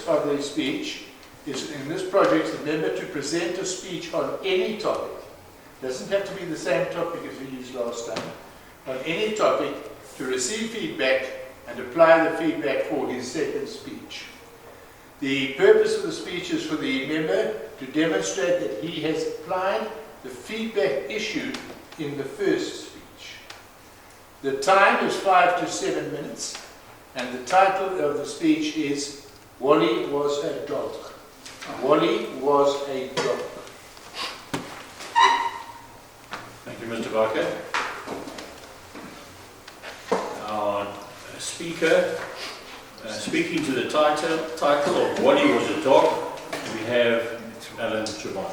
of the speech is, in this project, the member to present a speech on any topic. Doesn't have to be the same topic as we used last time. On any topic, to receive feedback and apply the feedback for his second speech. The purpose of the speech is for the member to demonstrate that he has applied the feedback issued in the first speech. The time is 5 to 7 minutes, and the title of the speech is Wallie was a dog. Wallie was a dog. Thank you, Mr. Barker. Our speaker, speaking to the title of Wallie was a dog, we have Allan Jevon.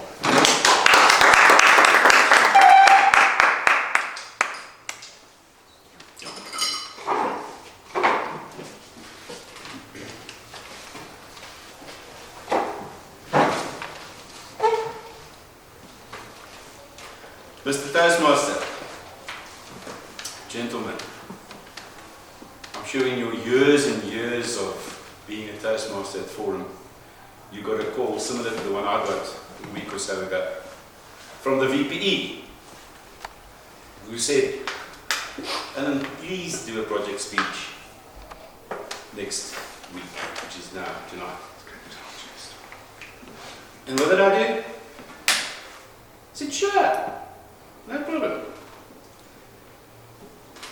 Mr. Toastmaster, gentlemen, I'm sure in your years and years of being a Toastmaster at Forum, you got a call similar to the one I got a week or so ago from the VPE, who said, Allan, please do a project speech next week, which is now tonight. And what did I do? I said, sure. No problem.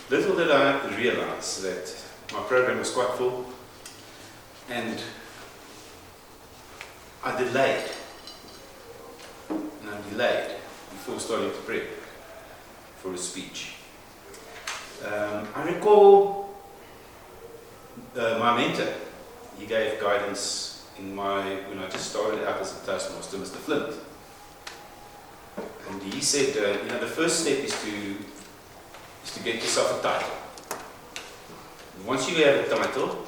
Little did I realize that my program was quite full, and I delayed. And I delayed before starting to prep for a speech. I recall my mentor. He gave guidance when I just started out as a Toastmaster, Mr. Flint. And he said, the first step is to get yourself a title. Once you have a title,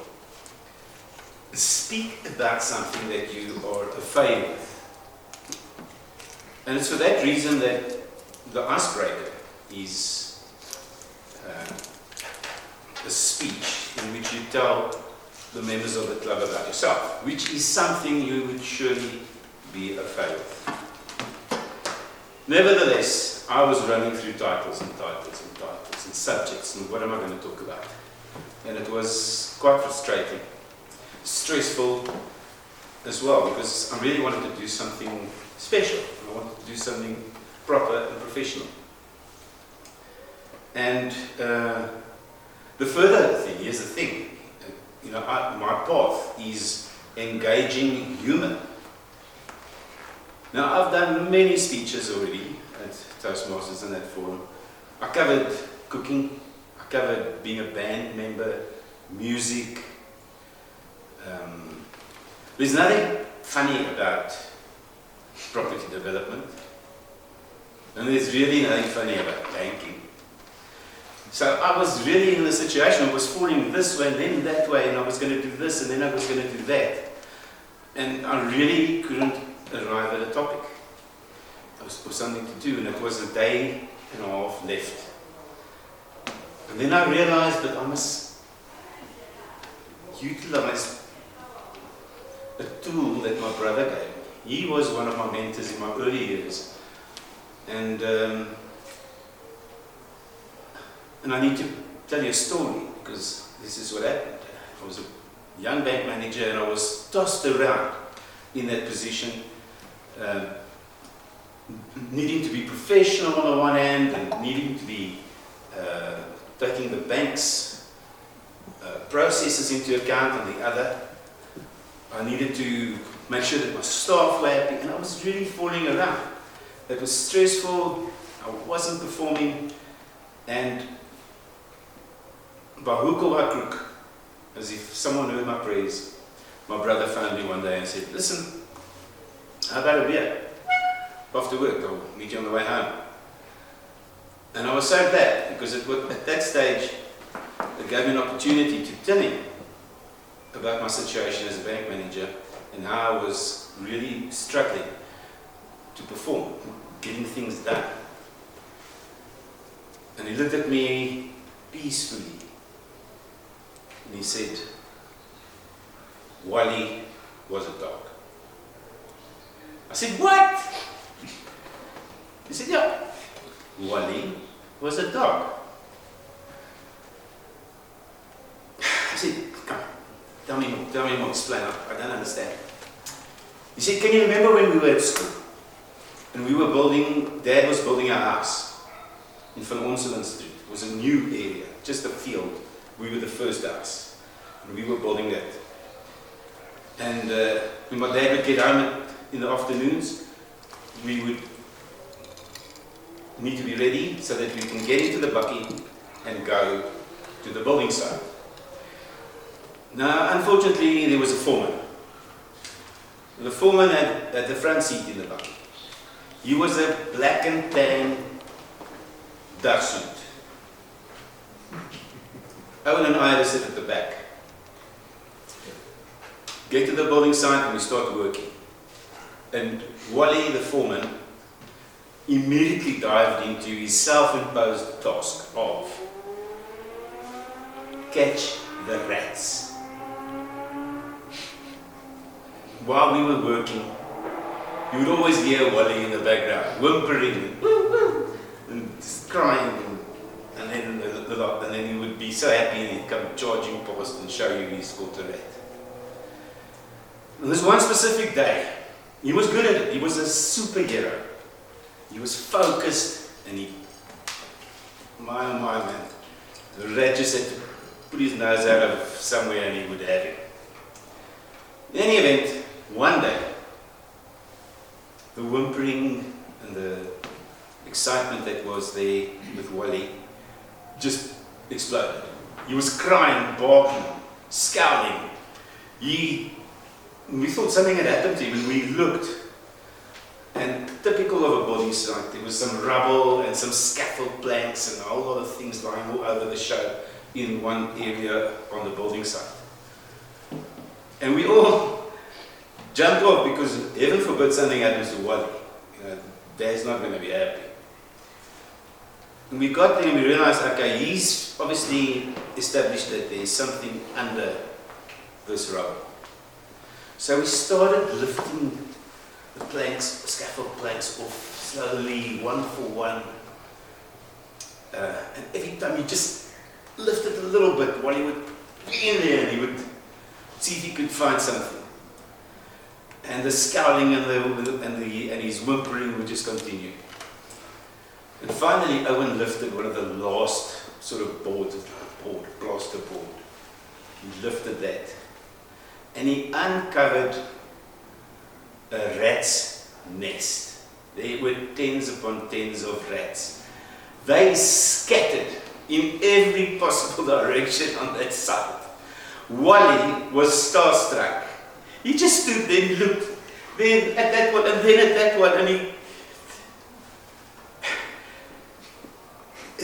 speak about something that you are afraid with. And it's for that reason that the icebreaker is a speech in which you tell the members of the club about yourself, which is something you would surely be afraid of. Nevertheless, I was running through titles and subjects and what am I going to talk about? And it was quite frustrating, stressful as well, because I really wanted to do something special. I wanted to do something proper and professional. And the further thing, here's the thing, my path is engaging humour. Now, I've done many speeches already at Toastmasters and at Forum. I covered cooking, I covered being a band member, music. There's nothing funny about property development, and there's really nothing funny about banking. So I was really in the situation, I was falling this way and then that way, and I was going to do this and then I was going to do that. And I really couldn't arrive at a topic. It was something to do, and it was a day and a half left. And then I realized that I must utilize a tool that my brother gave me. He was one of my mentors in my early years. And I need to tell you a story, because this is what happened. I was a young bank manager and I was tossed around in that position, needing to be professional on the one hand and needing to be taking the bank's processes into account on the other. I needed to make sure that my staff were happy, and I was really falling around. It was stressful, I wasn't performing, and by hook or by crook, as if someone heard my prayers, my brother phoned me one day and said, listen, how about a beer? After work, I'll meet you on the way home. And I was so glad, because at that stage, it gave me an opportunity to tell him about my situation as a bank manager and how I was really struggling to perform, getting things done. And he looked at me peacefully and he said, Wallie, was a dog. I said, what? He said, yeah, Wallie was a dog. I said, come, tell me more, explain, I don't understand. He said, can you remember when we were at school? And we were building, Dad was building a house in Van Onselen Street. It was a new area, just a field. We were the first house. And we were building that. And when my dad would get home in the afternoons, we would need to be ready so that we can get into the bakkie and go to the building site. Now, unfortunately, there was a foreman. The foreman had the front seat in the bakkie. He was a black and tan Dutch suit. Owen and I had to sit at the back. Get to the building site and we start working. And Wallie, the foreman, immediately dived into his self-imposed task of catch the rats. While we were working, you would always hear Wallie in the background, whimpering and just crying, and then he would be so happy and he'd come charging past and show you he's caught a rat. And this one specific day, he was good at it. He was a superhero. He was focused, and my man, the rat just had to put his nose out of somewhere and he would have him. In any event, one day, the whimpering and the excitement that was there with Wallie just exploded. He was crying, barking, scowling. We thought something had happened to him, and we looked. And typical of a building site, there was some rubble and some scaffold planks and a whole lot of things lying all over the show in one area on the building site. And we all jumped off because heaven forbid something happens to Wallie. Dad's not going to be happy. And we got there and we realized, okay, he's obviously established that there's something under this rubble. So we started lifting the planks, scaffold planks off slowly, one for one. And every time he just lifted a little bit, Wallie would be in there and he would see if he could find something. And the scowling and his whimpering would just continue. And finally, Owen lifted one of the last sort of plaster board. He lifted that. And he uncovered a rat's nest. There were tens upon tens of rats. They scattered in every possible direction on that side. Wallie was starstruck. He just stood there and looked, then at that one, and then at that one, and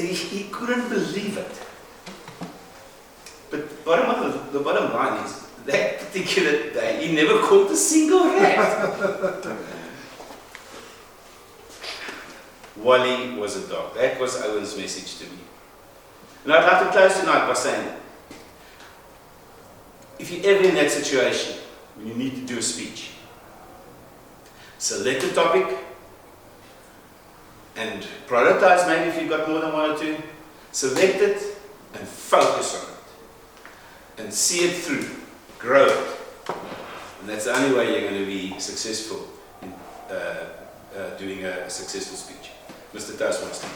he couldn't believe it. But the bottom line is, that particular day, he never caught a single rat. Wallie was a dog. That was Owen's message to me. And I'd like to close tonight by saying, if you're ever in that situation, when you need to do a speech, select a topic and prioritize, maybe if you've got more than one or two, select it and focus on it and see it through, grow it. And that's the only way you're going to be successful in doing a successful speech. Mr. Toastmaster.